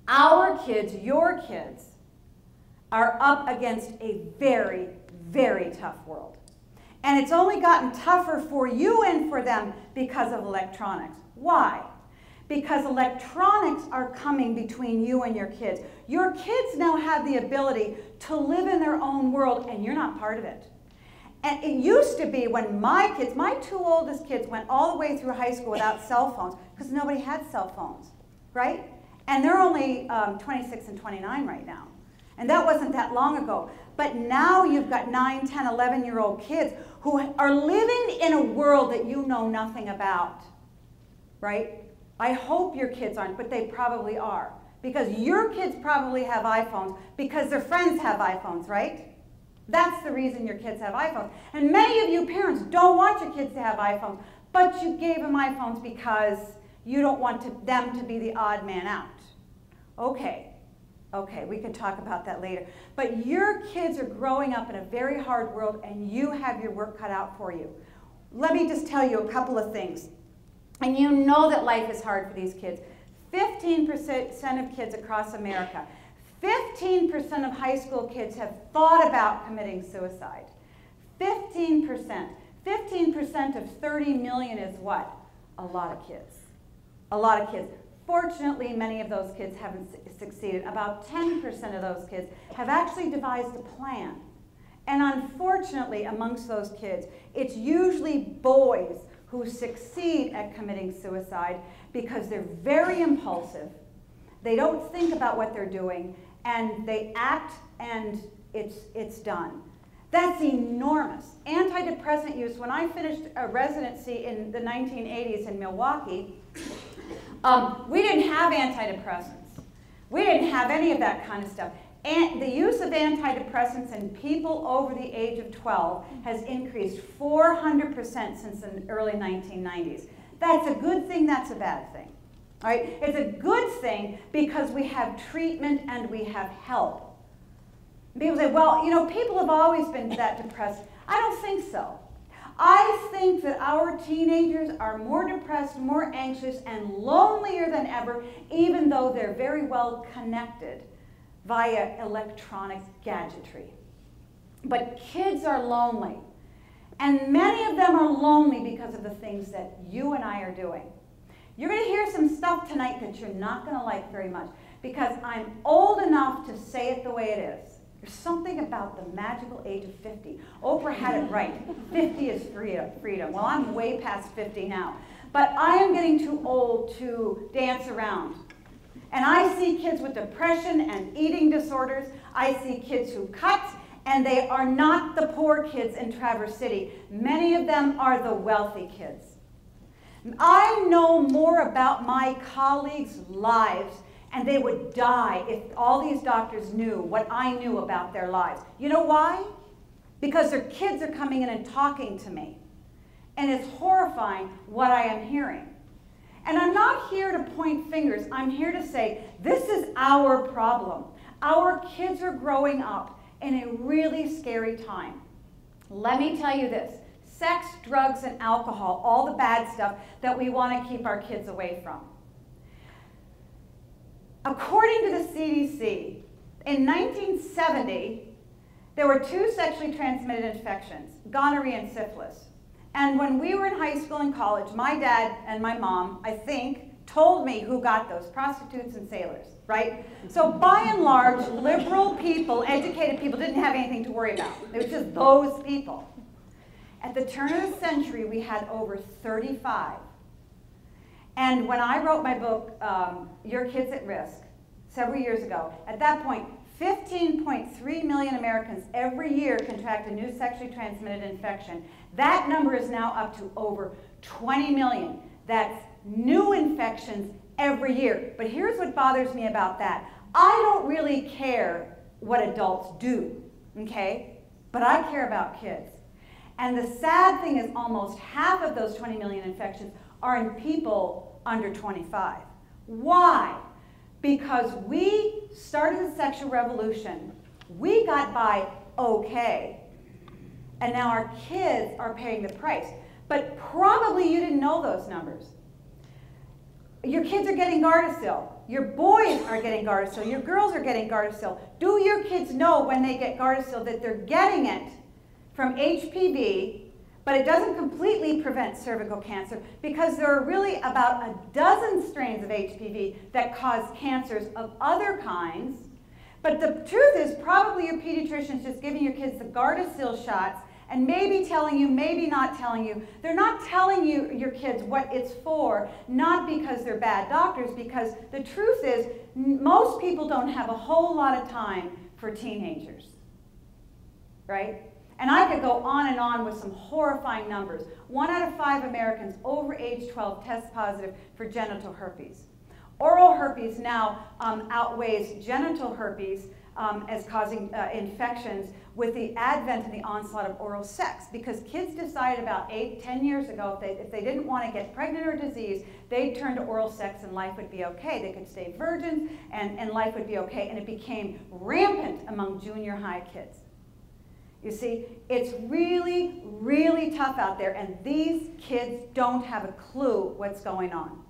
Our kids, your kids, are up against a very, very tough world. And it's only gotten tougher for you and for them because of electronics. Why? Because electronics are coming between you and your kids. Your kids now have the ability to live in their own world, and you're not part of it. And it used to be when my kids, my two oldest kids, went all the way through high school without cell phones, because nobody had cell phones, right? And they're only 26 and 29 right now. And that wasn't that long ago. But now you've got 9, 10, 11-year-old kids who are living in a world that you know nothing about, right? I hope your kids aren't, but they probably are. Because your kids probably have iPhones because their friends have iPhones, right? That's the reason your kids have iPhones. And many of you parents don't want your kids to have iPhones, but you gave them iPhones because you don't want them to be the odd man out. Okay, we can talk about that later. But your kids are growing up in a very hard world, and you have your work cut out for you. Let me just tell you a couple of things. And you know that life is hard for these kids. 15% of kids across America, 15% of high school kids have thought about committing suicide. 15%. 15% of 30 million is what? A lot of kids. A lot of kids. Fortunately, many of those kids haven't succeeded. About 10% of those kids have actually devised a plan. And unfortunately, amongst those kids, it's usually boys who succeed at committing suicide because they're very impulsive. They don't think about what they're doing, and they act, and it's done. That's enormous. Antidepressant use, when I finished a residency in the 1980s in Milwaukee, we didn't have antidepressants. We didn't have any of that kind of stuff. And the use of antidepressants in people over the age of 12 has increased 400% since the early 1990s. That's a good thing, that's a bad thing. All right? It's a good thing because we have treatment and we have help. People say, well, you know, people have always been that depressed. I don't think so. I think that our teenagers are more depressed, more anxious, and lonelier than ever, even though they're very well connected via electronic gadgetry. But kids are lonely. And many of them are lonely because of the things that you and I are doing. You're going to hear some stuff tonight that you're not going to like very much, because I'm old enough to say it the way it is. There's something about the magical age of 50. Oprah had it right. 50 is freedom. Well, I'm way past 50 now. But I am getting too old to dance around. And I see kids with depression and eating disorders. I see kids who cut, and they are not the poor kids in Traverse City. Many of them are the wealthy kids. I know more about my colleagues' lives, and they would die if all these doctors knew what I knew about their lives. You know why? Because their kids are coming in and talking to me. And it's horrifying what I am hearing. And I'm not here to point fingers. I'm here to say, this is our problem. Our kids are growing up in a really scary time. Let me tell you this. Sex, drugs, and alcohol, all the bad stuff that we want to keep our kids away from. According to the CDC, in 1970, there were 2 sexually transmitted infections, gonorrhea and syphilis. And when we were in high school and college, my dad and my mom, I think, told me who got those, prostitutes and sailors, right? So by and large, liberal people, educated people, didn't have anything to worry about. It was just those people. At the turn of the century, we had over 35. And when I wrote my book, Your Kids at Risk, several years ago, at that point, 15.3 million Americans every year contract a new sexually transmitted infection. That number is now up to over 20 million. That's new infections every year. But here's what bothers me about that. I don't really care what adults do, okay? But I care about kids. And the sad thing is almost half of those 20 million infections are in people under 25. Why? Because we started the sexual revolution. We got by okay. And now our kids are paying the price. But probably you didn't know those numbers. Your kids are getting Gardasil. Your boys are getting Gardasil. Your girls are getting Gardasil. Do your kids know when they get Gardasil that they're getting it from HPV, but it doesn't completely prevent cervical cancer because there are really about a dozen strains of HPV that cause cancers of other kinds. But the truth is probably your pediatrician's just giving your kids the Gardasil shots and maybe telling you, maybe not telling you. They're not telling you, your kids, what it's for, not because they're bad doctors, because the truth is most people don't have a whole lot of time for teenagers, right? And I could go on and on with some horrifying numbers. 1 out of 5 Americans over age 12 test positive for genital herpes. Oral herpes now outweighs genital herpes as causing infections with the advent and the onslaught of oral sex, because kids decided about 8-10 years ago if they didn't want to get pregnant or disease, they'd turn to oral sex and life would be okay. They could stay virgins and life would be okay, and it became rampant among junior high kids. You see, it's really, really tough out there, and these kids don't have a clue what's going on.